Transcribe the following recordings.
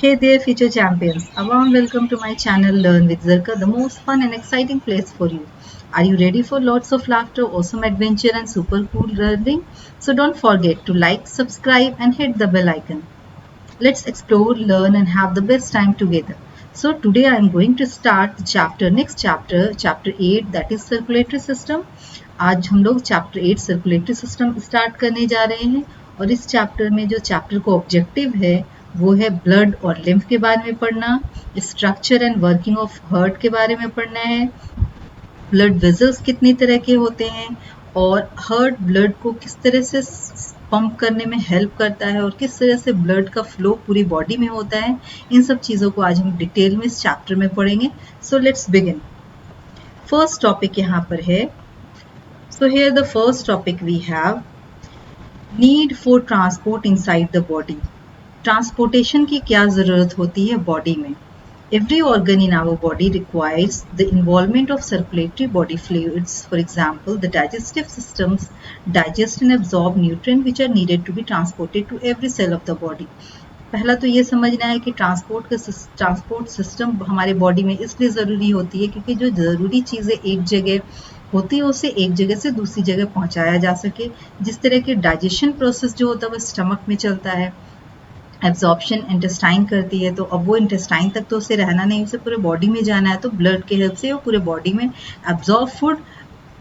Hey there, future champions. A warm welcome to my channel Learn with Zirka, the most fun and exciting place for you. Are you ready for lots of laughter, awesome adventure, and super cool learning? So don't forget to like, subscribe, and hit the bell icon. Let's explore, learn, and have the best time together. So today I am going to start the next chapter, chapter 8, that is circulatory system. आज हम लोग chapter 8 circulatory system start करने जा रहे हैं और इस chapter में जो चैप्टर का ऑब्जेक्टिव है वो है ब्लड और लिम्फ के बारे में पढ़ना, structure and working of heart के बारे में पढ़ना है, ब्लड वेजल्स कितनी तरह के होते हैं और हार्ट ब्लड को किस तरह से पंप करने में हेल्प करता है और किस तरह से ब्लड का फ्लो पूरी बॉडी में होता है। इन सब चीज़ों को आज हम डिटेल में इस चैप्टर में पढ़ेंगे। So let's begin. First topic यहाँ पर है। So here the first topic we have need for transport inside the body. Transportation की क्या ज़रूरत होती है बॉडी में? Every organ in our body requires the involvement of circulatory body fluids. For example, the digestive systems digest and absorb nutrients which are needed to be transported to every cell of the body. पहला तो ये समझना है कि transport system हमारे body में इसलिए ज़रूरी होती है क्योंकि जो ज़रूरी चीज़ें एक जगह होती है उसे एक जगह से दूसरी जगह पहुंचाया जा सके। जिस तरह के डाइजेशन प्रोसेस जो होता है वो स्टमक में चलता है, एब्जॉर्प्शन इंटेस्टाइन करती है, तो अब वो इंटेस्टाइन तक तो उसे रहना नहीं, उसे पूरे बॉडी में जाना है, तो ब्लड के हेल्प से वो पूरे बॉडी में एब्जॉर्ब फूड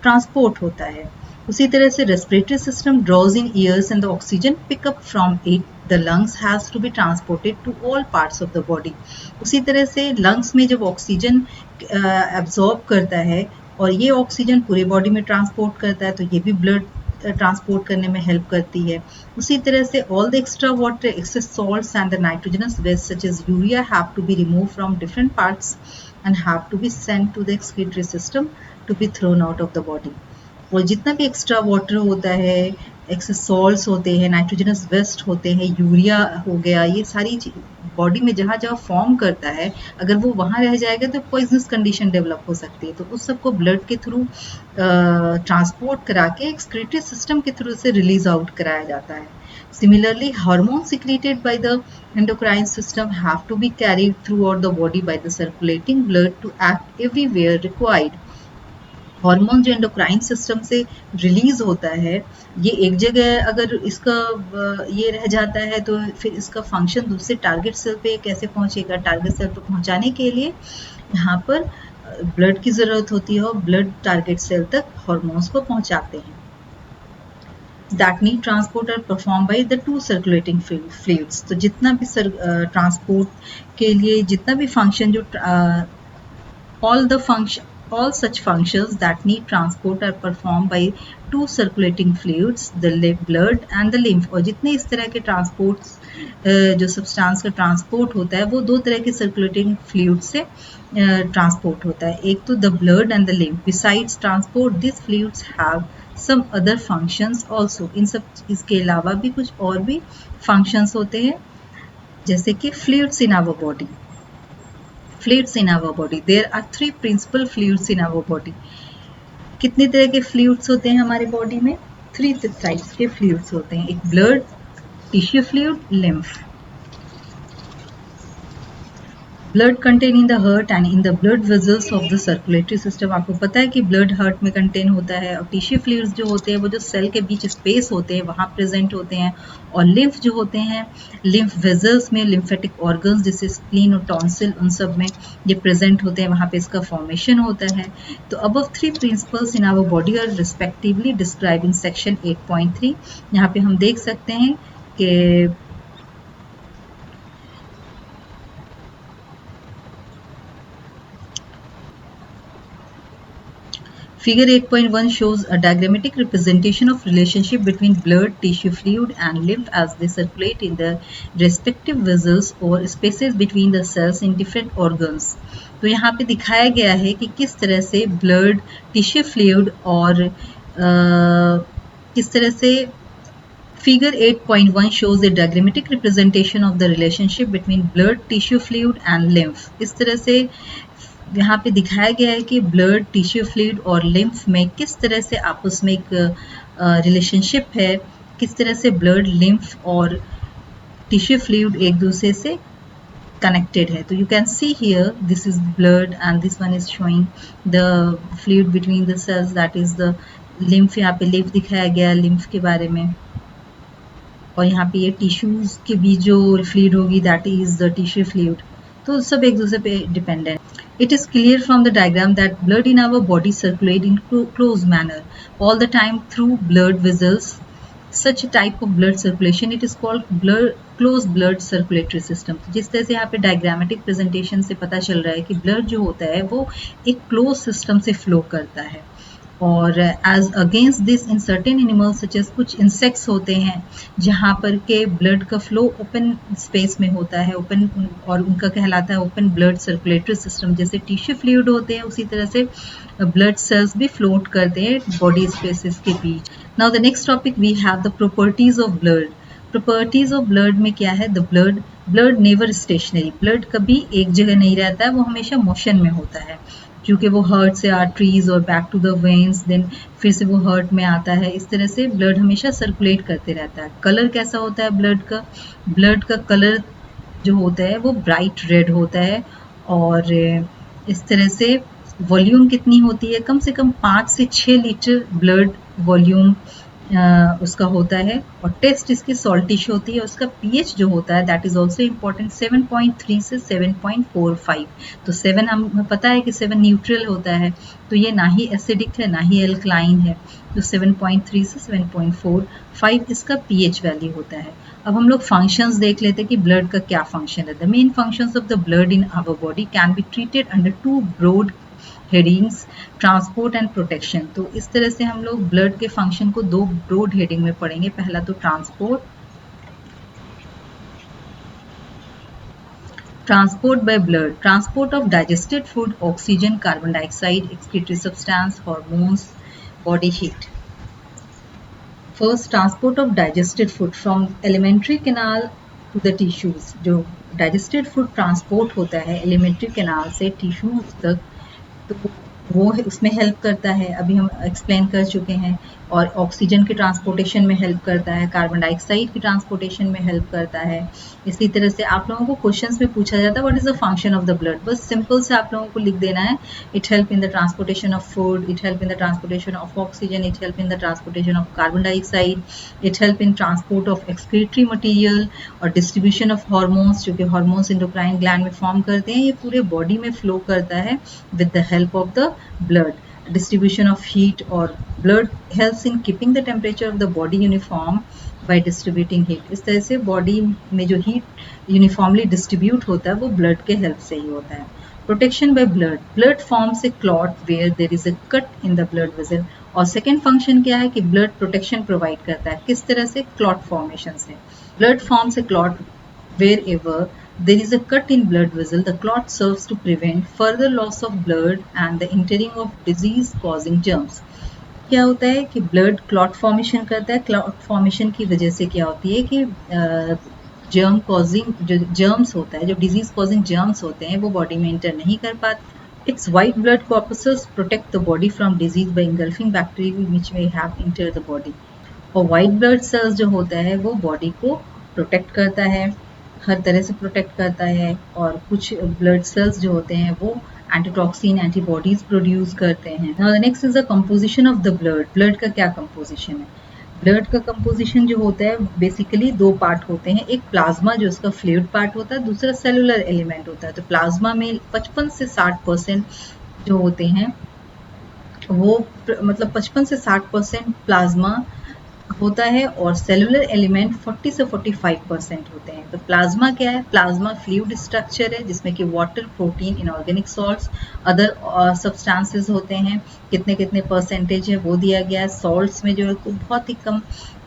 ट्रांसपोर्ट होता है। उसी तरह से respiratory system draws in airs and the oxygen pickup from it the lungs has to be transported to all parts of the body. उसी तरह से लंग्स में जब ऑक्सीजन एब्जॉर्ब करता है और ये ऑक्सीजन पूरे बॉडी में ट्रांसपोर्ट करता है, तो ये भी ब्लड ट्रांसपोर्ट करने में हेल्प करती है। उसी तरह से all the extra water, excess salts and the nitrogenous waste such as urea have to be remove from different parts and have to be sent to the excretory system to be thrown out of the body. और जितना भी extra water होता है, access salts होते हैं, nitrogenous waste होते हैं, urea हो गया, ये सारी बॉडी में जहाँ जहाँ फॉर्म करता है, अगर वो वहाँ रह जाएगा तो पॉइजनस कंडीशन डेवलप हो सकती है। तो उस सबको ब्लड के थ्रू ट्रांसपोर्ट करा के एक्सक्रीटरी सिस्टम के थ्रू से रिलीज आउट कराया जाता है। Similarly, hormones secreted by the endocrine system have to be carried throughout the body by the circulating blood to act everywhere required. Hormone जो endocrine system से release होता है, ये एक जगह अगर इसका ये रह जाता है तो फिर इसका फंक्शन दूसरे टारगेट सेल पे कैसे पहुंचेगा। टारगेट सेल पे पहुंचाने के लिए यहाँ पर ब्लड की ज़रूरत होती है और ब्लड टारगेट सेल तक हार्मोन्स को पहुंचाते हैं। That need transport are performed by the two circulating fluids. तो जितना भी ट्रांसपोर्ट के लिए जितना भी फंक्शन जो all such functions that need transport are performed by two circulating fluids, the blood and the lymph. और जितने इस तरह के ट्रांसपोर्ट्स जो सब्सटेंस का ट्रांसपोर्ट होता है वो दो तरह के सर्कुलेटिंग फ्लूइड से ट्रांसपोर्ट होता है। एक तो the blood and the lymph. Besides transport this fluids have some other functions also. इन सब इसके अलावा भी कुछ और भी फंक्शंस होते हैं, जैसे कि fluids in our body. Fluids in our body. There are three principal fluids in our body. कितने तरह के फ्लूइड्स होते हैं हमारे बॉडी में? 3 टाइप्स के फ्लूइड्स होते हैं। एक blood, tissue fluid, lymph. Blood contain in the heart and in the blood vessels of the circulatory system. आपको पता है कि ब्लड हार्ट में कंटेन होता है और टिश्यू फ्लूइड्स जो होते हैं वो जो सेल के बीच स्पेस होते हैं वहाँ प्रेजेंट होते हैं। और लिम्फ जो होते हैं, लिम्फ वेजल्स में लिम्फेटिक ऑर्गन्स जैसे स्प्लीन और टॉन्सिल, उन सब में ये प्रेजेंट होते हैं, वहाँ पे इसका फॉर्मेशन होता है। तो above 3 principles in our body are respectively describe in section 8.3। यहाँ पे हम देख सकते हैं कि Figure 8.1 shows a diagrammatic representation of relationship between blood, tissue fluid and lymph as they circulate in the respective vessels or spaces between the cells in different organs. तो यहाँ पे दिखाया गया है कि किस तरह से ब्लड, टिश्यू फ्लूइड और किस तरह से Figure 8.1 shows a diagrammatic representation of the relationship between blood, tissue fluid and lymph. इस तरह से यहाँ पे दिखाया गया है कि ब्लड, टिश्यू फ्लूइड और लिम्फ में किस तरह से आपस में एक रिलेशनशिप है, किस तरह से ब्लड, लिम्फ और टिश्यू फ्लूइड एक दूसरे से connected है. तो you can see here this is blood and this one is showing the fluid between the cells, that is the lymph. यहाँ पे lymph दिखाया गया lymph के बारे में, और यहाँ पे ये टिश्यूज के बीच जो फ्लूइड होगी that is the tissue fluid. तो सब एक दूसरे पे dependent. It is clear from the diagram that blood in our body circulate in close manner all the time through blood vessels. Such a type of blood circulation it is called closed blood circulatory system. जिस तरह से यहाँ पे diagrammatic presentation से पता चल रहा है कि ब्लड जो होता है वो एक क्लोज सिस्टम से फ्लो करता है. और as against this in certain animals such as कुछ इंसेक्ट्स होते हैं जहाँ पर के ब्लड का फ्लो ओपन स्पेस में होता है, ओपन, और उनका कहलाता है ओपन ब्लड सर्कुलेटरी सिस्टम. जैसे टिश्यू फ्लूइड होते हैं उसी तरह से ब्लड सेल्स भी फ्लोट करते हैं बॉडी स्पेसेस के बीच. Now the next topic we have the properties of blood. Properties of blood में क्या है? The blood never stationary. Blood कभी एक जगह नहीं रहता है, वो हमेशा मोशन में होता है, क्योंकि वो हार्ट से आर्टरीज और back to the veins, then फिर से वो हार्ट में आता है. इस तरह से ब्लड हमेशा सर्कुलेट करते रहता है. कलर कैसा होता है ब्लड का? ब्लड का कलर जो होता है वो ब्राइट रेड होता है. और इस तरह से वॉल्यूम कितनी होती है? कम से कम 5 से 6 लीटर ब्लड वॉल्यूम उसका होता है. और टेस्ट इसकी सॉल्टिश होती है. उसका पीएच जो होता है दैट इज ऑल्सो इम्पॉर्टेंट, 7.3 से 7.45. तो 7 हमें पता है कि 7 न्यूट्रल होता है, तो ये ना ही एसिडिक है ना ही एल्कलाइन है. तो 7.3 से 7.45 इसका पीएच वैल्यू होता है. अब हम लोग फंक्शंस देख लेते हैं कि ब्लड का क्या फंक्शन है. The main functions of the blood in our body can be treated under 2 broad headings, transport and protection. तो इस तरह से हम लोग ब्लड के फंक्शन को 2 ब्रॉड हेडिंग में पढ़ेंगे. पहला तो transport by blood, transport of digested food, oxygen, carbon dioxide, excretory substance, hormones, body heat. First, transport of digested food from alimentary canal to the tissues. जो डाइजेस्टेड फूड ट्रांसपोर्ट होता है alimentary canal से tissues तक, तो वो उसमें help करता है, अभी हम एक्सप्लेन कर चुके हैं. और ऑक्सीजन के ट्रांसपोर्टेशन में हेल्प करता है, कार्बन डाइऑक्साइड की ट्रांसपोर्टेशन में हेल्प करता है. इसी तरह से आप लोगों को क्वेश्चंस में पूछा जाता है what is the function of the blood. बस सिंपल से आप लोगों को लिख देना है. It help in the transportation of food, it help in the transportation of oxygen, it help in the transportation of carbon dioxide, it help in transport of excretory material और distribution of hormones, जो कि hormones endocrine gland में form करते हैं. ये पूरे body में flow करता है with the help of the blood. Distribution of heat, or blood helps in keeping the temperature of the body uniform by distributing heat. इस तरह से बॉडी में जो हीट यूनिफॉर्मली डिस्ट्रीब्यूट होता है वो ब्लड के हेल्प से ही होता है. Protection by blood, blood forms a clot where there is a cut in the blood vessel. और सेकेंड फंक्शन क्या है कि ब्लड प्रोटेक्शन प्रोवाइड करता है. किस तरह से? क्लॉट फॉर्मेशन से. Blood forms a clot wherever there is a cut in blood vessel. The clot serves to prevent further loss of blood and the entering of disease causing germs. क्या होता है कि ब्लड क्लॉट फॉर्मेशन करता है. Clot formation की वजह से क्या होती है कि जर्म कॉजिंग जो जर्म्स होता है, जो डिजीज कॉजिंग जर्म्स होते हैं वो बॉडी में इंटर नहीं कर पाते. Its white blood corpuscles protect the body from disease by engulfing bacteria which may have entered the body. और white blood cells जो होता है वो बॉडी को प्रोटेक्ट करता है, हर तरह से प्रोटेक्ट करता है. और कुछ ब्लड सेल्स जो होते हैं वो एंटीटॉक्सिन, एंटीबॉडीज प्रोड्यूस करते हैं. Now the next is the composition of the blood. Blood का क्या कंपोजिशन है? ब्लड का कंपोजिशन जो होता है बेसिकली 2 पार्ट होते हैं. एक प्लाज्मा जो उसका फ्लूइड पार्ट होता है, दूसरा सेलुलर एलिमेंट होता है. तो प्लाज्मा में 55 से 60% जो होते हैं वो मतलब 55 से 60% प्लाज्मा होता है और सेलुलर एलिमेंट 40 से 45% होते हैं. तो प्लाज्मा क्या है? प्लाज्मा फ्लूइड स्ट्रक्चर है जिसमें कि water, protein, inorganic salts, other substances होते हैं. कितने कितने परसेंटेज है वो दिया गया है. सॉल्ट्स में जो है बहुत ही कम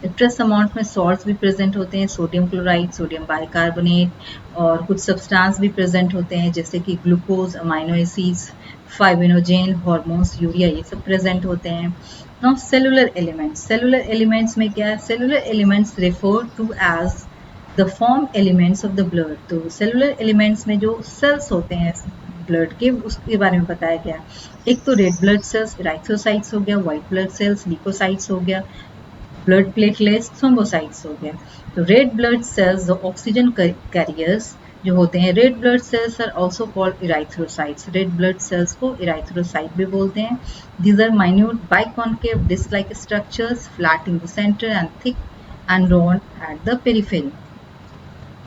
ट्रेस अमाउंट में सॉल्ट्स भी प्रेजेंट होते हैं, सोडियम क्लोराइड, सोडियम बाइकार्बोनेट, और कुछ सब्सटेंस भी प्रेजेंट होते हैं जैसे कि glucose, amino acids, fibrinogen, hormones, urea, ये सब प्रेजेंट होते हैं. Now cellular elements. Cellular elements में क्या है? Cellular elements refer to as the form elements of the blood. तो cellular elements में जो cells होते हैं ब्लड के उसके बारे में बताया गया. एक तो रेड ब्लड सेल्स, इराइथ्रोसाइट्स हो गया, व्हाइट ब्लड सेल्स, ल्यूकोसाइट्स हो गया, ब्लड प्लेटलेट्स, थ्रोम्बोसाइट्स हो गया. तो red blood cells the oxygen carriers जो होते हैं। Red blood cells are also called erythrocytes. Red blood cells को इराइथ्रोसाइट भी बोलते हैं। These are minute biconcave disc like structures, flat in the centre and thick and rod at the periphery.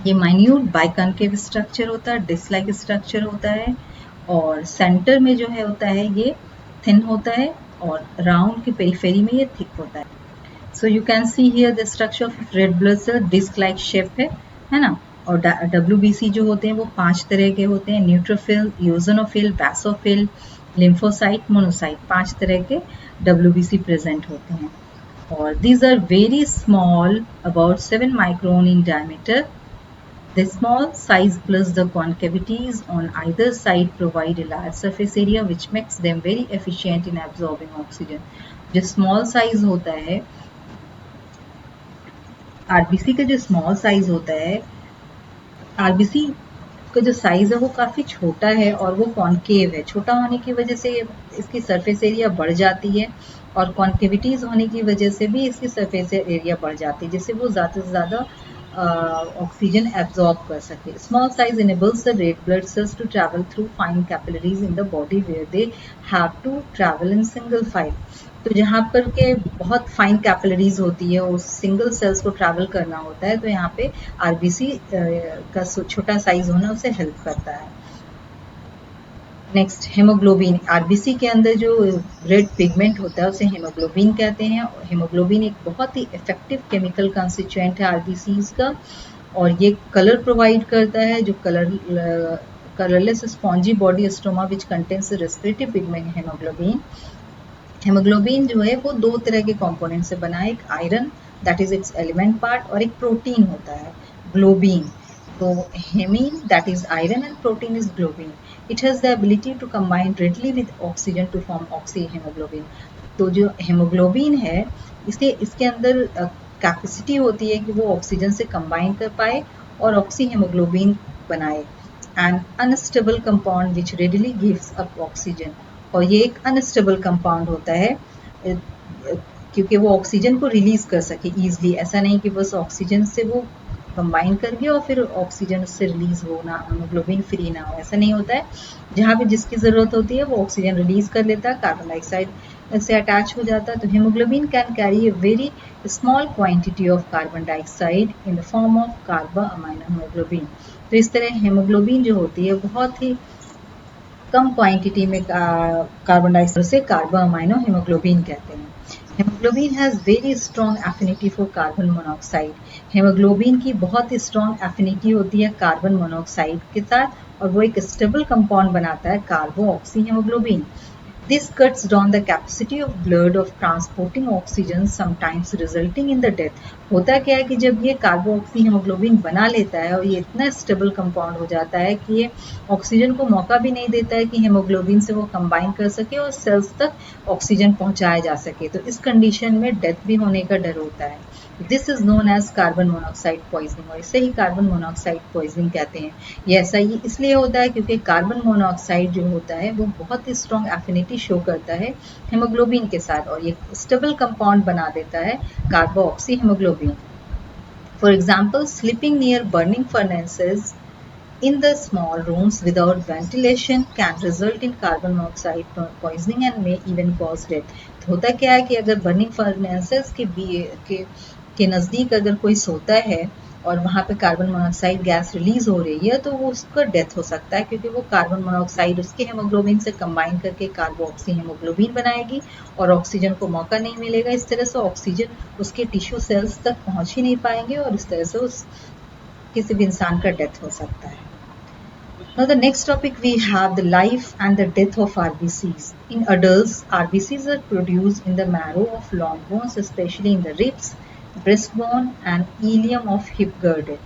ये minute biconcave structure होता है, disc like structure होता है, और सेंटर में जो है होता है ये थिन होता है, और राउंड की पेरिफेरी में ये थिक होता है। So you can see here the structure of red blood cell, disc like shape है ना। और WBC जो होते हैं वो 5 तरह के होते हैं, न्यूट्रोफिल, यूजोनोफिल, बैसोफिल, लिम्फोसाइट, मोनोसाइट, 5 तरह के WBC प्रेजेंट होते हैं। और these are very small, about 7 micron in diameter. The small size plus the concavities on either side provide a large surface area which makes them very efficient in absorbing oxygen. जो small size होता है, RBC का जो small size होता है, RBC का जो size है वो काफ़ी छोटा है और वो कॉन्केव है। छोटा होने की वजह से इसकी सरफेस एरिया बढ़ जाती है, और कॉन्केविटीज़ होने की वजह से भी इसकी सरफेस एरिया बढ़ जाती है, जिससे वो ज़्यादा से ज़्यादा ऑक्सीजन एब्जॉर्ब कर सके। Small size enables the red blood cells to travel through fine capillaries in the body where they have to travel in single file. तो जहाँ पर के बहुत फाइन कैपिलरीज होती है, उस सिंगल सेल्स को ट्रैवल करना होता है, तो यहाँ पे आरबीसी का छोटा साइज होना उसे हेल्प करता है। Next, haemoglobin. आरबीसी के अंदर जो रेड पिगमेंट होता है उसे हेमोग्लोबिन कहते हैं। हेमोग्लोबिन एक बहुत ही इफेक्टिव केमिकल कंस्टिट्यूएंट है आरबीसीज का, और ये कलर प्रोवाइड करता है, जो colourless spongy body stoma which contains respiratory pigment haemoglobin. Haemoglobin जो है वो 2 तरह के कंपोनेंट से बना है, एक iron that is its element part, और एक प्रोटीन होता है ग्लोबिन। तो haemin that is iron and protein is globin. It has the ability to combine readily with oxygen to form oxyhaemoglobin. तो जो हेमोग्लोबिन है इसके अंदर कैपेसिटी होती है कि वो ऑक्सीजन से कंबाइन कर पाए और ऑक्सी हेमोग्लोबिन बनाए। And unstable compound which readily gives up oxygen. और ये एक अनस्टेबल कंपाउंड होता है क्योंकि वो ऑक्सीजन को रिलीज कर सके ईजिली। ऐसा नहीं कि बस ऑक्सीजन से वो कंबाइन कर गया और फिर ऑक्सीजन उससे रिलीज हो ना, हेमोग्लोबिन फ्री ना हो, ऐसा नहीं होता है। जहाँ पे जिसकी ज़रूरत होती है वो ऑक्सीजन रिलीज कर लेता है, कार्बन डाइऑक्साइड से अटैच हो जाता है। तो haemoglobin can carry a very small quantity of carbon dioxide in the form of कार्बो amino haemoglobin. तो इस तरह हेमोग्लोबिन जो होती है बहुत ही कम क्वांटिटी में कार्बन डाइऑक्साइड से कार्बो अमाइनो हेमोग्लोबिन कहते हैं। Haemoglobin has very strong affinity for carbon monoxide. Haemoglobin की बहुत ही स्ट्रॉन्ग एफिनिटी होती है कार्बन मोनोऑक्साइड के साथ, और वो एक स्टेबल कंपाउंड बनाता है carboxyhaemoglobin. This cuts down the capacity of blood of transporting oxygen, sometimes resulting in the death. होता क्या है कि जब ये कार्बो ऑक्सी हेमोग्लोबिन बना लेता है और ये इतना स्टेबल कंपाउंड हो जाता है कि ये ऑक्सीजन को मौका भी नहीं देता है कि हेमोग्लोबिन से वो कंबाइन कर सके और सेल्स तक ऑक्सीजन पहुंचाया जा सके। तो इस कंडीशन में डेथ भी होने का डर होता है। This is known as carbon monoxide poisoning, और इसे ही कार्बन मोनोऑक्साइड पॉइजनिंग कहते हैं। ये ऐसा ही इसलिए होता है क्योंकि कार्बन मोनोऑक्साइड जो होता है वो बहुत ही स्ट्रॉन्ग एफिनिटी शो करता है हेमोग्लोबिन के साथ, और ये स्टेबल कंपाउंड बना देता है carboxyhaemoglobin. For example, sleeping near burning furnaces in the small rooms without ventilation can result in carbon monoxide poisoning and may even cause death. तो होता क्या है कि अगर बर्निंग फर्नेसेस के नज़दीक अगर कोई सोता है और वहाँ पे कार्बन मोनोऑक्साइड गैस रिलीज हो रही है, तो वो उसका डेथ हो सकता है, क्योंकि वो कार्बन मोनोऑक्साइड उसके हेमोग्लोबिन से कंबाइन करके कार्बो ऑक्सी हेमोग्लोबिन बनाएगी और ऑक्सीजन को मौका नहीं मिलेगा। इस तरह से ऑक्सीजन उसके टिश्यू सेल्स तक पहुँच ही नहीं पाएंगे और इस तरह से उस किसी भी इंसान का डेथ हो सकता है। Now the next topic we have the life and the death of RBCs. In adults, RBCs are produced in the marrow of long bones, especially in the ribs, breastbone and ileum of hip girdle.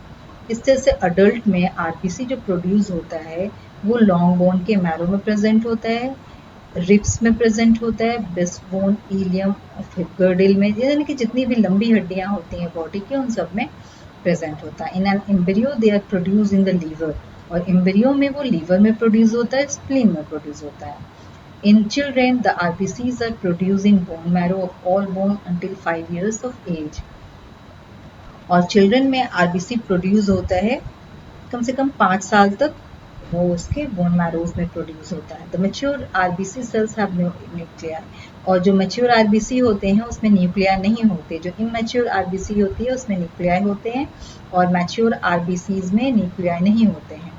इस तरह से adult में RBC जो produce होता है वो long bone के marrow में प्रेजेंट होता है, रिब्स में प्रेजेंट होता है, breast bone, ilium of hip girdle में, यानी कि जितनी भी लंबी हड्डियां होती हैं बॉडी की उन सब में प्रेजेंट होता है। In an embryo they are produce in the liver, और एम्ब्रियो में वो लीवर में प्रोड्यूस होता है, स्प्लीन में प्रोड्यूस होता है। In children the RBCs are produce in bone marrow of all bone until 5 years of age. और चिल्ड्रन में आरबीसी प्रोड्यूस होता है कम से कम 5 साल तक वो उसके बोन मैरोज में प्रोड्यूस होता है। The mature RBC cells have no nuclei, और जो मैच्योर आरबीसी होते हैं उसमें न्यूक्लिया नहीं होते। जो इमैच्योर आरबीसी होती है उसमें न्यूक्लिया होते हैं, और मैच्योर आरबीसीज में न्यूक्लिया नहीं होते हैं।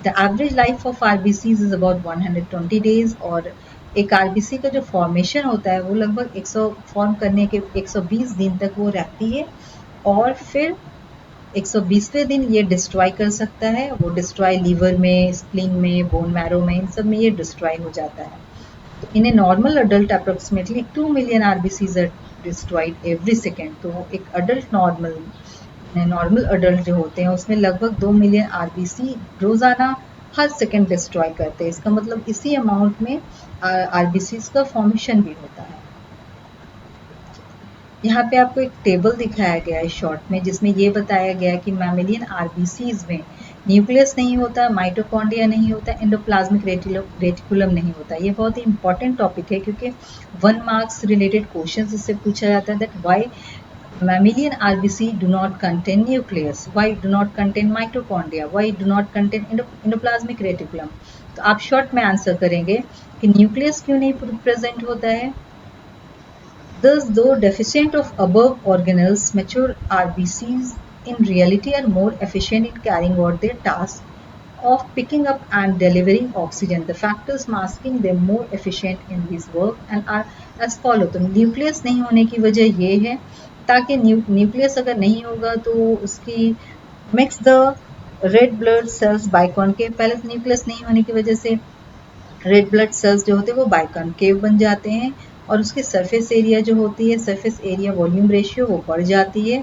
The average life of RBCs is about 120 days, और एक आरबीसी का जो फॉर्मेशन होता है वो लगभग 100 फॉर्म करने के 120 दिन तक वो रहती है, और फिर 120वें दिन ये डिस्ट्रॉय कर सकता है। वो डिस्ट्रॉय लीवर में, स्प्लीन में, बोन मैरो में, इन सब में ये डिस्ट्रॉय हो जाता है। तो in a normal adult approximately 2 million RBCs are destroyed every second. तो एक अडल्ट नॉर्मल अडल्ट जो होते हैं उसमें लगभग 2 मिलियन आरबीसी रोजाना हर सेकेंड डिस्ट्रॉय करते हैं। इसका मतलब इसी अमाउंट में आरबीसीज का फॉर्मेशन भी होता है। यहाँ पे आपको एक टेबल दिखाया गया है शॉर्ट में, जिसमें ये बताया गया है कि मैमेलियन आरबीसीज में न्यूक्लियस नहीं होता, माइटोकॉन्ड्रिया नहीं होता, एंडोप्लाज्मिक रेटिकुलम नहीं होता। ये बहुत ही इंपॉर्टेंट टॉपिक है क्योंकि 1 मार्क्स रिलेटेड क्वेश्चन इससे पूछा जाता है, that why mammalian RBC do not contain nucleus, why do not contain mitochondria, why do not contain endoplasmic reticulum। तो आप शॉर्ट में आंसर करेंगे कि न्यूक्लियस क्यों नहीं प्रेजेंट होता है। Thus, though deficient of above organelles, mature RBCs in reality are more efficient in carrying out their task of picking up and delivering oxygen. The factors masking them more efficient in this work and are as follow। तो nucleus नहीं होने की वजह ये है, ताकि nucleus अगर नहीं होगा तो उसकी mix the red blood sales biconcave. पहले न्यूक्लियस नहीं होने की वजह से रेड ब्लड सेल्स जो होते हैं वो बाइकॉनकेव बन जाते हैं, और उसकी सरफेस एरिया जो होती है, सरफेस एरिया वॉल्यूम रेशियो, वो बढ़ जाती है।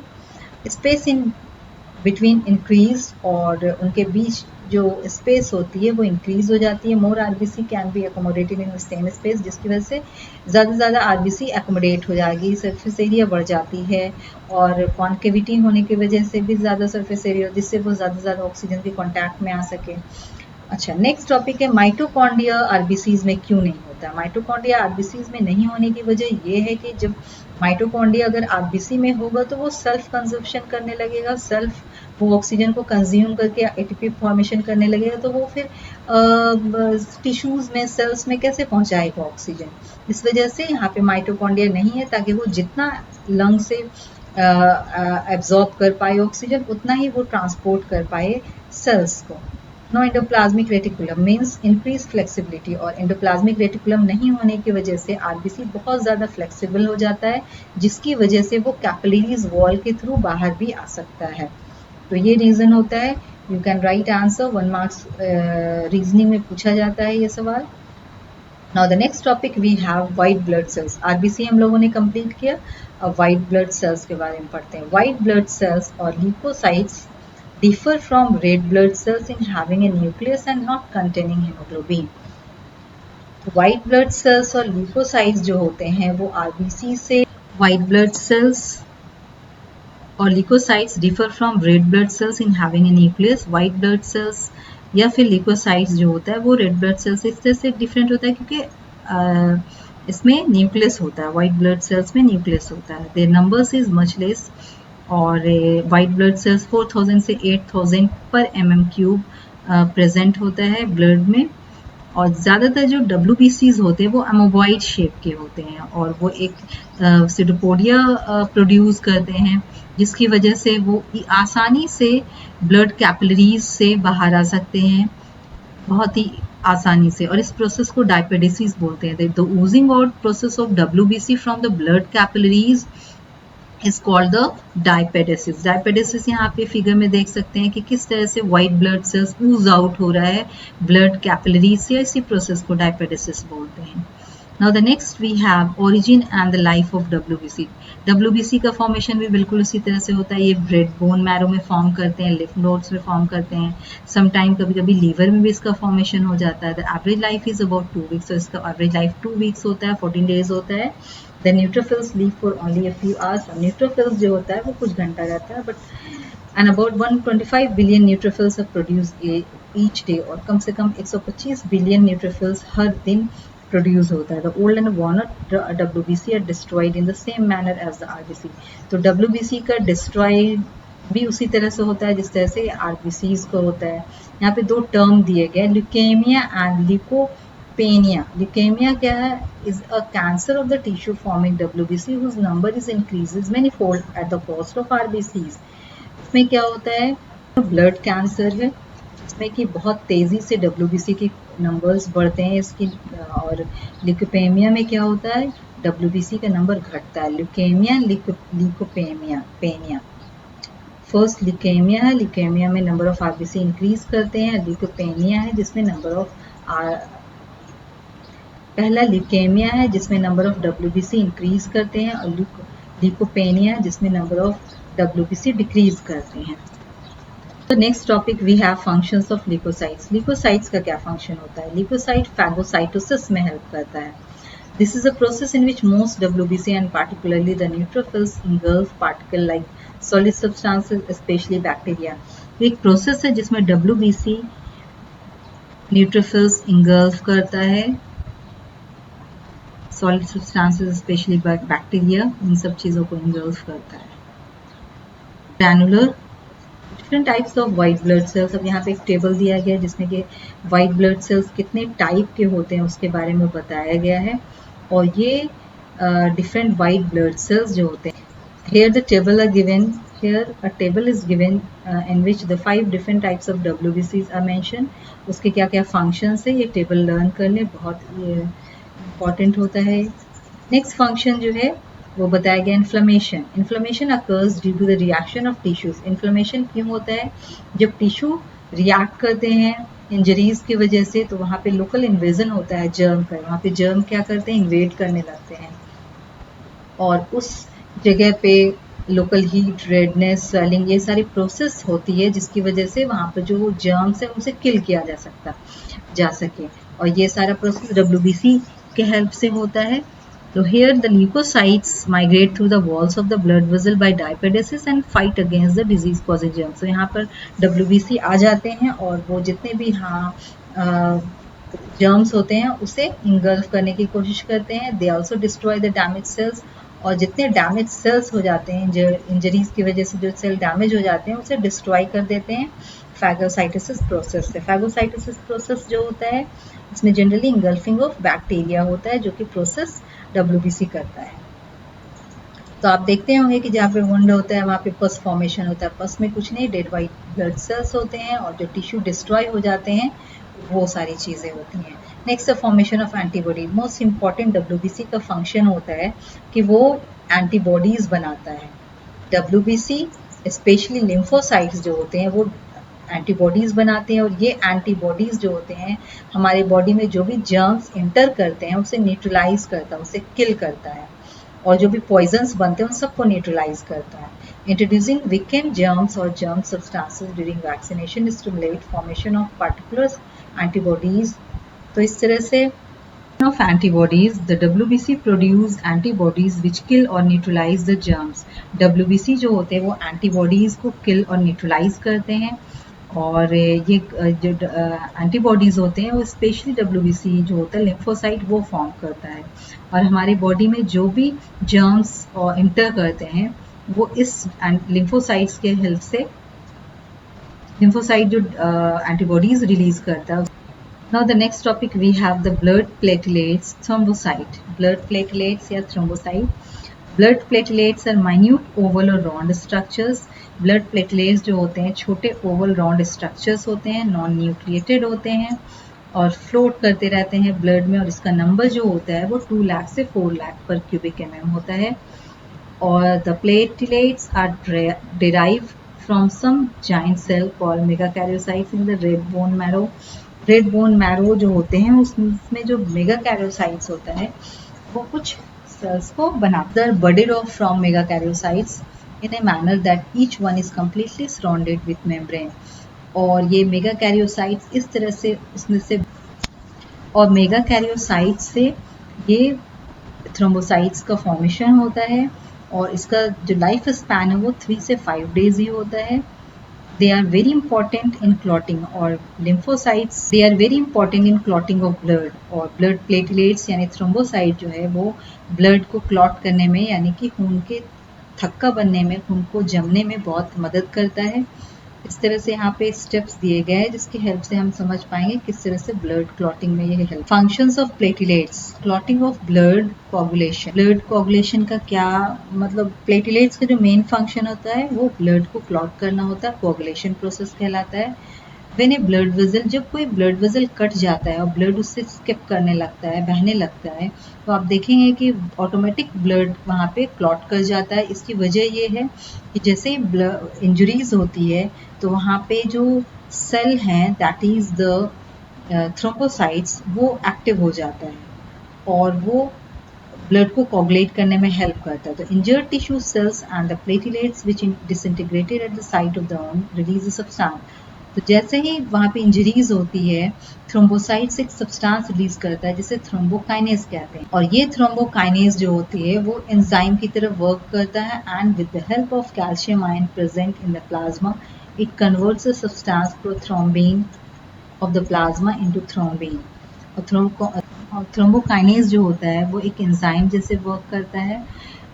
स्पेस इन बिटवीन इंक्रीज, और उनके बीच जो स्पेस होती है वो इंक्रीज हो जाती है। More RBC can be accommodated in the same space, जिसकी वजह से ज़्यादा से ज़्यादा आरबीसी अकोमोडेट हो जाएगी, सरफेस एरिया बढ़ जाती है, और कॉन्केविटी होने की वजह से भी ज़्यादा सरफेस एरिया, जिससे वो ज़्यादा से ज़्यादा ऑक्सीजन के कॉन्टैक्ट में आ सके। अच्छा, नेक्स्ट टॉपिक है माइटोकॉन्ड्रिया आरबीसीज में क्यों नहीं होता। माइटोकॉन्ड्रिया आरबीसीज में नहीं होने की वजह ये है कि जब माइटोकॉन्ड्रिया अगर आरबीसी में होगा तो वो सेल्फ कंजप्शन करने लगेगा, वो ऑक्सीजन को कंज्यूम करके एटीपी फॉर्मेशन करने लगेगा, तो वो फिर टिश्यूज में, सेल्स में कैसे पहुंचाएगा ऑक्सीजन। इस वजह से यहाँ पे माइटोकॉन्ड्रिया नहीं है, ताकि वो जितना लंग से एब्जॉर्ब कर पाए ऑक्सीजन, उतना ही वो ट्रांसपोर्ट कर पाए सेल्स को। No endoplasmic reticulum means increase flexibility, और एंडोप्लाज्मिक रेटिकुलम नहीं होने की वजह से आरबीसी बहुत ज़्यादा फ्लेक्सिबल हो जाता है, जिसकी वजह से वो कैपिलरीज वॉल के थ्रू बाहर भी आ सकता है। तो ये रीज़न होता है। You can write answer, 1 marks reasoning में पूछा जाता है ये सवाल। Now the next topic we have white blood cells. RBC हम लोगों ने कंप्लीट किया, अब वाइट ब्लड सेल्स के बारे में पढ़ते हैं। वाइट ब्लड सेल्स और leukocytes differ from red blood cells in having a nucleus and not containing hemoglobin। white blood cells और leukocytes जो होते हैं वो RBC से, white blood cells और leukocytes differ from red blood cells in having a nucleus। white blood cells या फिर leukocytes जो होता है वो red blood cells से इस तरह से डिफरेंट होता है क्योंकि इसमें न्यूक्लियस होता है, white blood cells में न्यूक्लियस होता है। their numbers is much less, और वाइट ब्लड सेल्स 4000 से 8000 पर mm³ प्रेजेंट होता है ब्लड में, और ज़्यादातर जो WBCs होते हैं वो अमोबॉइड शेप के होते हैं, और वो एक सिडोपोडिया प्रोड्यूस करते हैं, जिसकी वजह से वो आसानी से ब्लड कैपिलरीज से बाहर आ सकते हैं, बहुत ही आसानी से। और इस प्रोसेस को डायपेडेसिस बोलते हैं। The Ojing out process of WBC from the blood capillaries is called the diapedesis। diapedesis यहाँ पे फिगर में देख सकते हैं कि किस तरह से white blood cells ooze out हो रहा है ब्लड कैपिलरी से, इसी प्रोसेस को डायपेडेसिस बोलते हैं। Now the next we have origin and the life of WBC। WBC का फॉर्मेशन भी बिल्कुल उसी तरह से होता है। ये ब्रेड बोन मैरो में फॉर्म करते हैं, लिम्फ नोड्स में फॉर्म करते हैं, समटाइम कभी कभी लीवर में भी इसका फॉर्मेशन हो जाता है। The average life is about 2 weeks. तो इसका एवरेज लाइफ 2 वीक्स होता है, 14 डेज होता है। The neutrophils live for only a few hours. Neutrophils जो होता है वो कुछ घंटा रहता है, but and about 125 billion neutrophils are produced each day. और कम से कम 125 बिलियन न्यूट्रोफिल्स हर दिन प्रोड्यूस होता है। The old and worn WBC are destroyed in the same manner as the RBC। तो WBC का डिस्ट्रॉय भी उसी तरह से होता है जिस तरह से आरबीसीज को होता है। यहाँ पे दो टर्म दिए गए, ल्यूकेमिया एंड ल्यूकोपेनिया। ल्यूकेमिया क्या है? Is a cancer of the tissue forming WBC whose number is increases many fold at the cost of RBCs. इसमें क्या होता है? ब्लड कैंसर है जिसमें कि बहुत तेजी से डब्ल्यूबीसी के नंबर्स बढ़ते हैं इसकी, और ल्यूकोपेमिया में क्या होता है? डब्ल्यूबीसी का नंबर घटता है। ल्यूकेमिया, ल्यूकोपेमिया, पेनिया। फर्स्ट ल्यूकेमिया है, ल्यूकेमिया में नंबर ऑफ आरबीसी इंक्रीज करते हैं। ल्यूकोपेनिया है जिसमें नंबर ऑफ पहला ल्यूकेमिया है जिसमें नंबर ऑफ डब्ल्यूबीसी इंक्रीज करते हैं, और ल्यूकोपेनिया जिसमें नंबर ऑफ डब्ल्यूबीसी डिक्रीज करते हैं। तो next topic we have functions of leukocytes. Leukocytes का क्या फंक्शन होता है? ल्यूकोसाइट फैगोसाइटोसिस में हेल्प करता है। This is a process in which most WBC and particularly the neutrophils engulf particle like solid substances, especially bacteria. एक process है जिसमें WBC न्यूट्रोफिल्स इंगल्फ करता है, सॉलिड सब्सटेंसेस स्पेशली बैक्टीरिया, इन सब चीज़ों को इंगल्फ करता है। Granular, different types of white blood sales. अब यहाँ पे एक टेबल दिया गया है जिसमें कि वाइट ब्लड सेल्स कितने टाइप के होते हैं उसके बारे में बताया गया है, और ये different white blood cells जो होते हैं। Here the table are given. Here a table is given in which the 5 different types of WBCs are mentioned. उसके क्या क्या functions है, ये table learn करने बहुत important होता है। Next function जो है वो बताया गया inflammation. Inflammation occurs due to the reaction of tissues. Inflammation क्यों होता है? जब tissue react करते हैं इंजरीज की वजह से, तो वहाँ पे लोकल इन्वेजन होता है जर्म का। वहाँ पे जर्म क्या करते हैं? इन्वेड करने लगते हैं, और उस जगह पे लोकल हीट, रेडनेस, स्वेलिंग, ये सारी प्रोसेस होती है जिसकी वजह से वहाँ पर जो जर्म्स है उसे किल किया जा सके, और ये सारा प्रोसेस डब्ल्यूबीसी के हेल्प से होता है। तो here the leukocytes migrate through the walls of the blood vessel by diapedesis and fight against the disease causing germs. तो यहाँ पर WBC आ जाते हैं और वो जितने भी जर्म्स होते हैं उसे इंगल्फ करने की कोशिश करते हैं। They also destroy the damage cells, और जितने डैमेज सेल्स हो जाते हैं इंजरीज की वजह से, जो सेल डैमेज हो जाते हैं उसे डिस्ट्रॉय कर देते हैं फैगोसाइटोसिस प्रोसेस से। फैगोसाइटोसिस प्रोसेस जो होता है इसमें जनरली इंगल्फिंग ऑफ बैक्टीरिया होता है जो कि प्रोसेस WBC करता है। तो आप देखते होंगे कि जहाँ पे वुंड होता है वहाँ पे पस फॉर्मेशन होता है। पस में कुछ नहीं, डेड वाइट ब्लड सेल्स होते हैं, और जो टिश्यू डिस्ट्रॉय हो जाते हैं वो सारी चीज़ें होती हैं। Next formation of antibody. Most important WBC का फंक्शन होता है कि वो एंटीबॉडीज बनाता है। WBC स्पेशली लिम्फोसाइट्स जो होते हैं वो एंटीबॉडीज बनाते हैं, और ये एंटीबॉडीज जो होते हैं हमारे बॉडी में जो भी जर्म्स इंटर करते हैं उसे न्यूट्रलाइज करता है, उसे किल करता है, और जो भी पॉइजन्स बनते हैं उन सबको न्यूट्रलाइज करता है। इंट्रोड्यूसिंग वीकेंड जर्म्स और germ substances during vaccination stimulate formation of particular antibodies. तो इस तरह से of antibodies, the WBC produce antibodies which kill or neutralize the germs. WBC जो होते हैं वो एंटीबॉडीज को किल और न्यूट्रलाइज करते हैं, और ये जो एंटीबॉडीज होते हैं वो स्पेशली WBC जो होता है लिम्फोसाइट वो फॉर्म करता है, और हमारी बॉडी में जो भी जर्म्स और इंटर करते हैं वो इस लिम्फोसाइट्स के हेल्प से, लिम्फोसाइट जो एंटीबॉडीज रिलीज करता है। Now the next topic we have the blood platelets, thrombocyte. Blood platelets या thrombocyte. Blood platelets are minute oval or round structures. Blood platelets जो होते हैं छोटे oval round structures होते हैं, non nucleated होते हैं, और फ्लोट करते रहते हैं ब्लड में, और इसका नंबर जो होता है वो 2 लाख से 4 लाख पर क्यूबिक mm होता है। और the platelets are derived from some giant cell called megakaryocytes in the red bone marrow. Red bone marrow जो होते हैं उसमें जो मेगाकैरियोसाइट्स होता है वो कुछ सेल्स को बनाता है, budded off from megakaryocytes in a manner that each one is completely surrounded with membrane. और ये मेगाकैरियोसाइट्स इस तरह से उसमें से, और मेगाकैरियोसाइट्स से ये थ्रोम्बोसाइट्स का फॉर्मेशन होता है, और इसका जो लाइफ स्पैन है वो 3 से 5 डेज ही होता है। They are very important in clotting, और lymphocytes they are very important in clotting of blood, और blood platelets यानी thrombocyte जो है वो blood को clot करने में, यानी कि खून के थक्का बनने में, खून को जमने में बहुत मदद करता है। इस तरह से यहाँ पे स्टेप्स दिए गए हैं जिसकी हेल्प से हम समझ पाएंगे किस तरह से ब्लड क्लॉटिंग में ये help. Functions of platelets, clotting of blood coagulation. Blood coagulation का क्या मतलब, प्लेटलेट्स का जो मेन फंक्शन होता है वो ब्लड को क्लॉट करना होता है, कोगुलेशन प्रोसेस कहलाता है। व्हेन ए ब्लड वेसल, जब कोई ब्लड वेसल कट जाता है और ब्लड उससे स्किप करने लगता है, बहने लगता है, तो आप देखेंगे कि ऑटोमेटिक ब्लड वहाँ पे क्लॉट कर जाता है। इसकी वजह ये है कि जैसे ही ब्लड इंजरीज होती है तो वहाँ पे जो सेल हैं दैट इज द थ्रोम्बोसाइट्स वो एक्टिव हो जाता है और वो ब्लड को कोगुलेट करने में हेल्प करता है। तो injured tissue cells and the platelets which disintegrated at the site of the wound release a substance. तो जैसे ही वहाँ पे इंजरीज होती है, थ्रोम्बोसाइट्स एक सब्सटेंस रिलीज करता है जिसे थ्रोम्बोकाइनेज कहते हैं, और ये थ्रोम्बोकाइनेज जो होती है वो एंजाइम की तरह वर्क करता है and with the help of calcium ion present in the plasma it converts the substance prothrombin of the plasma into thrombin. और थ्रोम्बोकाइनेज जो होता है वो एक एंजाइम जैसे वर्क करता है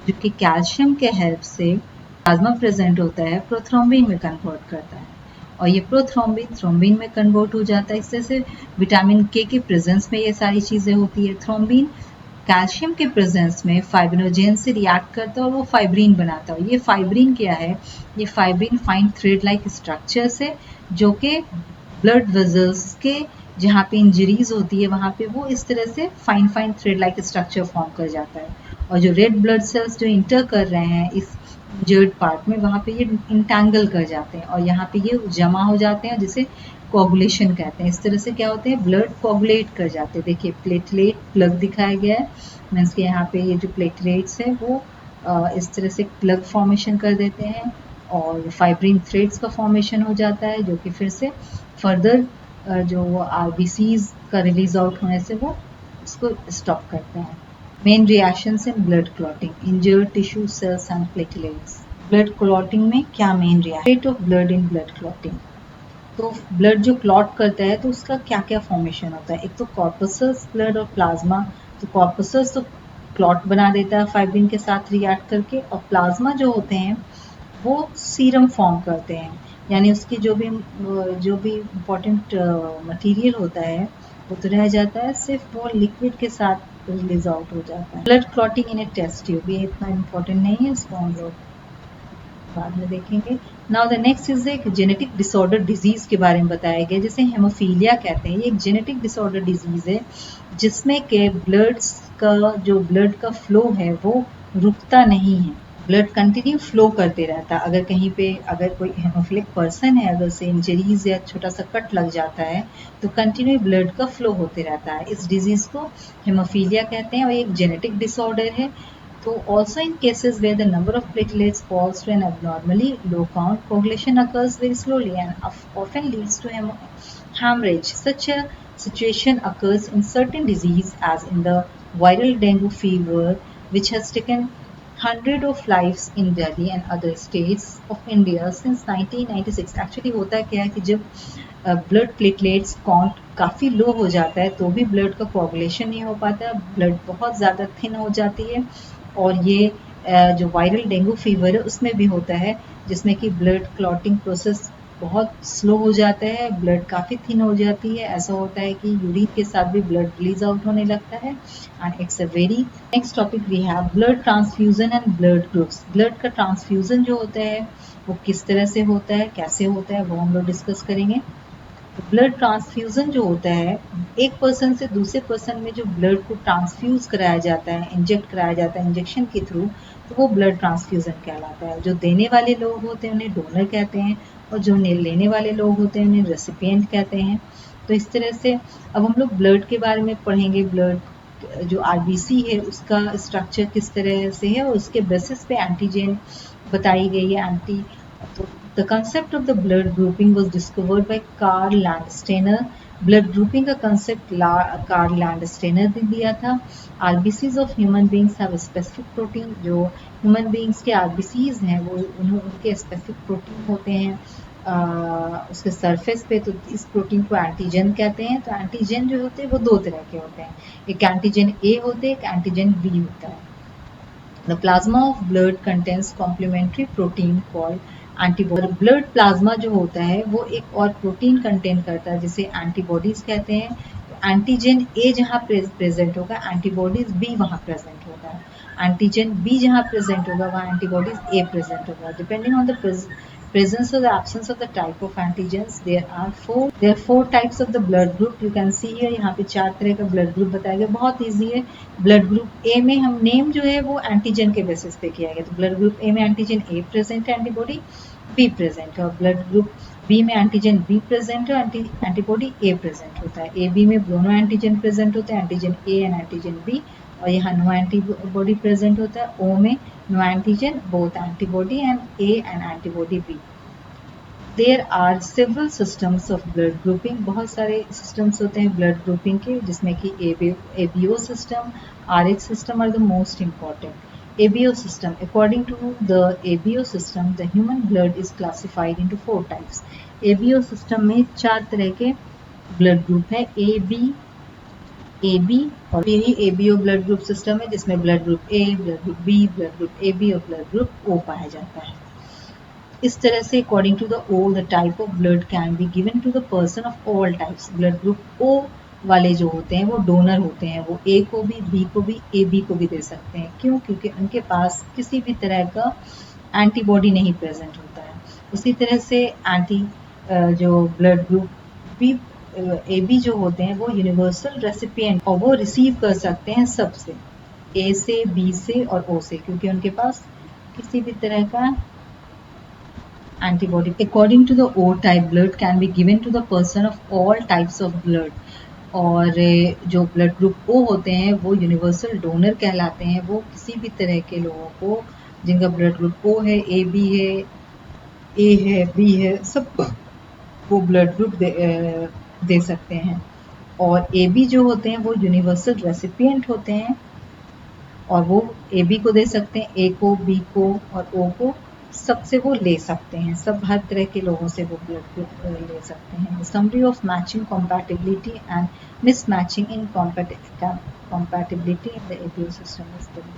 जो कि कैल्शियम के हेल्प से प्लाज्मा प्रेजेंट होता है प्रोथ्रोम्बिन में कन्वर्ट करता है, और ये प्रोथ्रोम्बिन थ्रोम्बिन में कन्वर्ट हो जाता है। इस तरह से विटामिन के की प्रेजेंस में ये सारी चीज़ें होती है। थ्रोम्बिन कैल्शियम के प्रेजेंस में फाइब्रिनोजेन से रिएक्ट करता है और वो फाइब्रिन बनाता है। ये फाइब्रिन क्या है? ये fibrin fine thread like structures है जो कि ब्लड वेजल्स के जहाँ पे इंजरीज होती है वहाँ पे वो इस तरह से fine fine thread like structure form कर जाता है, और जो रेड ब्लड सेल्स जो इंटर कर रहे हैं इस इंजर्ड पार्ट में वहाँ पे ये इंटैंगल कर जाते हैं और यहाँ पे ये जमा हो जाते हैं जिसे कोगुलेशन कहते हैं। इस तरह से क्या होते हैं, ब्लड कोगुलेट कर जाते हैं। देखिए प्लेटलेट प्लग दिखाया गया है, मीन्स के यहाँ पे ये जो प्लेटलेट्स है वो इस तरह से प्लग फॉर्मेशन कर देते हैं और फाइब्रिन थ्रेड्स का फॉर्मेशन हो जाता है जो कि फिर से फर्दर जो आरबीसीज का रिलीज आउट होने से वो उसको स्टॉप करते हैं। Main reactions in blood clotting, injured tissue cells and platelets. Blood clotting में क्या main reaction? Rate of blood in blood clotting. तो ब्लड जो क्लॉट करता है तो उसका क्या क्या फॉर्मेशन होता है? एक तो कॉर्पसल्स ब्लड और प्लाज्मा। तो कॉर्पसल्स तो क्लॉट बना देता है फाइब्रिन के साथ रिएक्ट करके, और प्लाज्मा जो होते हैं वो सीरम फॉर्म करते हैं, यानी उसकी जो भी इम्पोर्टेंट मटेरियल होता है वो तो रह जाता है, सिर्फ वो लिक्विड के साथ रिलीज आउट हो जाता है। ब्लड क्लॉटिंग इन ए टेस्ट ट्यूब, ये इतना इम्पोर्टेंट नहीं है, इसको हम लोग बाद में देखेंगे। नाउ द नेक्स्ट इज एक जेनेटिक डिसऑर्डर डिजीज के बारे में बताया गया जिसे हेमोफीलिया कहते हैं। ये एक जेनेटिक डिसऑर्डर डिजीज है जिसमें के ब्लड का फ्लो है वो रुकता नहीं है, ब्लड कंटिन्यू फ्लो करते रहता है। अगर कहीं पे अगर कोई हेमोफिलिक पर्सन है, अगर से इंजरीज या छोटा सा कट लग जाता है तो कंटिन्यू ब्लड का फ्लो होते रहता है। इस डिजीज को हेमोफीलिया कहते हैं और एक जेनेटिक डिसऑर्डर है। So also in cases where the number of platelets falls to an abnormally low count, coagulation occurs very slowly and often leads to hemorrhage. Such a situation occurs in certain disease as in the viral dengue fever, which has taken hundred of lives in Delhi and other states of India since 1996. Actually होता है क्या है कि जब blood platelets count काफ़ी लो हो जाता है तो भी ब्लड का कोagulation नहीं हो पाता, ब्लड बहुत ज़्यादा थिन हो जाती है, और ये जो वायरल डेंगू फीवर है उसमें भी होता है जिसमें कि ब्लड क्लॉटिंग प्रोसेस बहुत स्लो हो जाता है, ब्लड काफ़ी थिन हो जाती है। ऐसा होता है कि यूरिन के साथ भी ब्लड रिलीज आउट होने लगता है। And it's a very next topic we have blood transfusion and blood groups. Blood का ट्रांसफ्यूजन जो होता है वो किस तरह से होता है, कैसे होता है, वो हम लोग डिस्कस करेंगे। ब्लड ट्रांसफ्यूजन जो होता है, एक पर्सन से दूसरे पर्सन में जो ब्लड को ट्रांसफ्यूज कराया जाता है, इंजेक्ट कराया जाता है इंजेक्शन के थ्रू, तो वो ब्लड ट्रांसफ्यूजन कहलाता है। जो देने वाले लोग होते हैं उन्हें डोनर कहते हैं और जो लेने वाले लोग होते हैं उन्हें रेसिपिएंट कहते हैं। तो इस तरह से अब हम लोग ब्लड के बारे में पढ़ेंगे। ब्लड जो आरबीसी है उसका स्ट्रक्चर किस तरह से है और उसके बेसिस पे एंटीजन बताई गई है। तो the concept of the blood grouping was discovered by Karl Landsteiner. Blood grouping का कंसेप्ट कार्ल लैंडस्टेनर ने दिया था। RBCs of human beings have specific protein. जो ह्यूमन बींग्स के आरबीसीज हैं वो उनके स्पेसिफिक प्रोटीन होते हैं उसके सरफेस पे, तो इस प्रोटीन को एंटीजन कहते हैं। तो एंटीजन जो होते हैं वो दो तरह के होते हैं, एक एंटीजन ए होते हैं, एक एंटीजन बी होता है। The plasma of blood contains complementary protein called antibody. Blood plasma जो होता है वो एक और प्रोटीन कंटेन करता है जिसे एंटीबॉडीज कहते हैं. तो एंटीजन ए जहाँ प्रेजेंट होगा एंटीबॉडीज बी वहाँ प्रेजेंट होगा. एंटीजन बी जहाँ प्रेजेंट होगा वहाँ एंटीबॉडीज ए प्रेजेंट होगा. Depending on the presence or the absence of the type of antigens, there are four types of the blood group. You can see here, यहाँ पे 4 तरह का ब्लड ग्रुप बताया गया. बहुत ईजी है. ब्लड ग्रुप ए में हम नेम जो है वो एंटीजन के बेसिस पे किया गया. तो ब्लड ग्रुप ए में एंटीजन ए प्रेजेंट है, एंटीबॉडी बी प्रेजेंट है. और ब्लड ग्रुप बी में एंटीजन बी प्रेजेंट है, एंटीबॉडी ए प्रेजेंट होता है. ए बी में दोनों एंटीजन प्रेजेंट होते हैं, antigen A and antigen B. और यहाँ नो एंटीबॉडी प्रेजेंट होता है. ओ में no antigen, both antibody and A and antibody B. There are several systems of blood grouping. बहुत सारे सिस्टम्स होते हैं ब्लड ग्रुपिंग के, जिसमें कि ABO system, Rh system are the most important. ABO system. According to the ABO system, the human blood is classified into 4 types. ABO system में 4 तरह के ब्लड ग्रुप है, AB और यही ABO ब्लड ग्रुप सिस्टम है जिसमें blood group A, blood group B, blood group AB और blood group O पाया जाता है. इस तरह से according to the O, the type of blood can be given to the person of all types. Blood group O वाले जो होते हैं वो डोनर होते हैं. वो A को भी, B को भी, AB को भी दे सकते हैं. क्यों? क्योंकि उनके पास किसी भी तरह का एंटीबॉडी नहीं प्रेजेंट होता है. उसी तरह से जो ब्लड ग्रुप B, AB जो होते हैं वो यूनिवर्सल रेसिपिएंट और वो रिसीव कर सकते हैं सबसे, A से, B से और O से, क्योंकि उनके पास किसी भी तरह का antibody. According to the O type, blood can be given to the person of all types of blood. और जो ब्लड ग्रुप O होते हैं वो यूनिवर्सल डोनर कहलाते हैं. वो किसी भी तरह के लोगों को जिनका ब्लड ग्रुप O है, AB है, A है, B है, सबको वो ब्लड ग्रुप दे सकते हैं. और AB जो होते हैं वो यूनिवर्सल रेसिपिएंट होते हैं और वो AB को दे सकते हैं, A को, B को और O को सबसे वो ले सकते हैं. सब हर तरह के लोगों से वो ब्लड ले सकते हैं. Summary of matching, compatibility and mismatching in compatibility in the ABO system is given.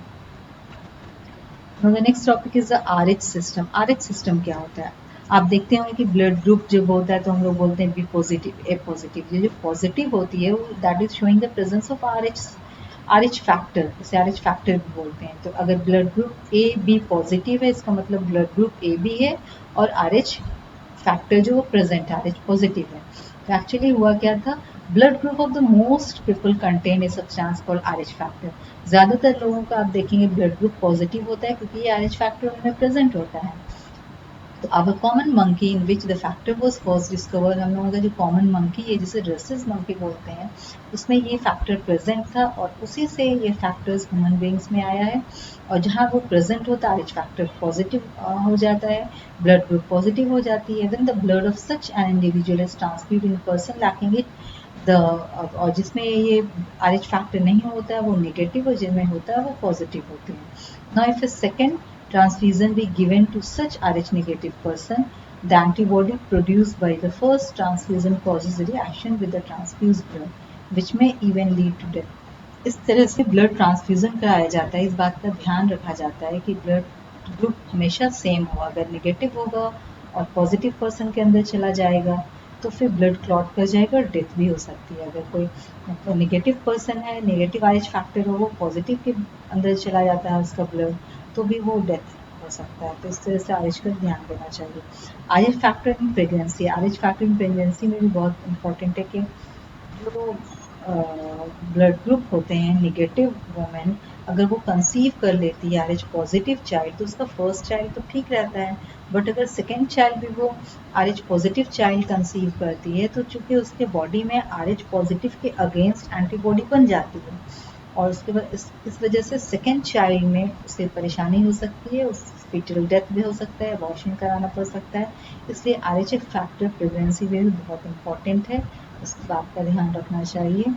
Now the next topic is the RH system. RH system क्या होता है? आप देखते होंगे कि ब्लड ग्रुप जब होता है तो हम लोग बोलते हैं बी पॉजिटिव, ए पॉजिटिव. ये जो पॉजिटिव होती है वो that is showing the presence of RH factor, इसे RH फैक्टर भी बोलते हैं. तो अगर blood group A B positive है इसका मतलब ब्लड ग्रुप ए बी है और RH फैक्टर जो प्रेजेंट है, RH पॉजिटिव है. तो एक्चुअली हुआ क्या था, blood group of the most people contain a substance called RH factor. ज़्यादातर लोगों का आप देखेंगे ब्लड ग्रुप पॉजिटिव होता है क्योंकि ये RH फैक्टर उनमें प्रेजेंट होता है. तो अब common monkey in which the factor was first discover, हम लोगों का जो कॉमन मंकी है जिसे रेसिस मंकी बोलते हैं, उसमें ये फैक्टर प्रेजेंट था और उसी से ये फैक्टर्स ह्यूमन बींग्स में आया है. और जहाँ वो प्रेजेंट होता है RH फैक्टर पॉजिटिव हो जाता है, ब्लड ग्रुप पॉजिटिव हो जाती है. When the blood of such an individual is transfused in person lacking it और जिसमें ये RH फैक्टर नहीं होता है वो नेगेटिव और जिनमें होता है वो पॉजिटिव होते हैं. Now if A second transfusion be given to such RH negative person, the antibody produced by the first transfusion causes a reaction with the transfused blood, which may even lead to death. इस तरह से blood transfusion कराया जाता है. इस बात का ध्यान रखा जाता है कि ब्लड ग्रुप हमेशा सेम हो. अगर नेगेटिव होगा और पॉजिटिव पर्सन के अंदर चला जाएगा तो फिर ब्लड क्लॉट कर जाएगा और डेथ भी हो सकती है. अगर कोई नेगेटिव पर्सन है, नेगेटिव RH फैक्टर हो, वो पॉजिटिव के अंदर चला जाता है उसका ब्लड, तो भी वो डेथ हो सकता है. तो इस तरह से RH का ध्यान देना चाहिए. RH factor in pregnancy, RH factor in pregnancy में भी बहुत इंपॉर्टेंट है कि जो ब्लड ग्रुप होते हैं नेगेटिव वुमेन, अगर वो कंसीव कर लेती है RH पॉजिटिव चाइल्ड तो उसका फर्स्ट चाइल्ड तो ठीक रहता है. बट अगर सेकेंड चाइल्ड भी वो RH पॉजिटिव चाइल्ड कंसीव करती है तो चूंकि उसके बॉडी में RH पॉजिटिव के अगेंस्ट एंटीबॉडी बन जाती है और उसके बाद इस वजह से सेकेंड चाइल्ड में उसे परेशानी हो सकती है, उस फीटल डेथ भी हो सकता है, अबॉर्शन कराना पड़ सकता है. इसलिए RH फैक्टर प्रेगनेंसी में भी बहुत इंपॉर्टेंट है, इस बात का ध्यान रखना चाहिए.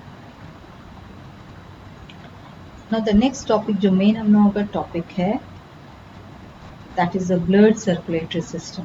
नाउ द नेक्स्ट टॉपिक जो मेन हम लोगों का टॉपिक है that is the blood circulatory system.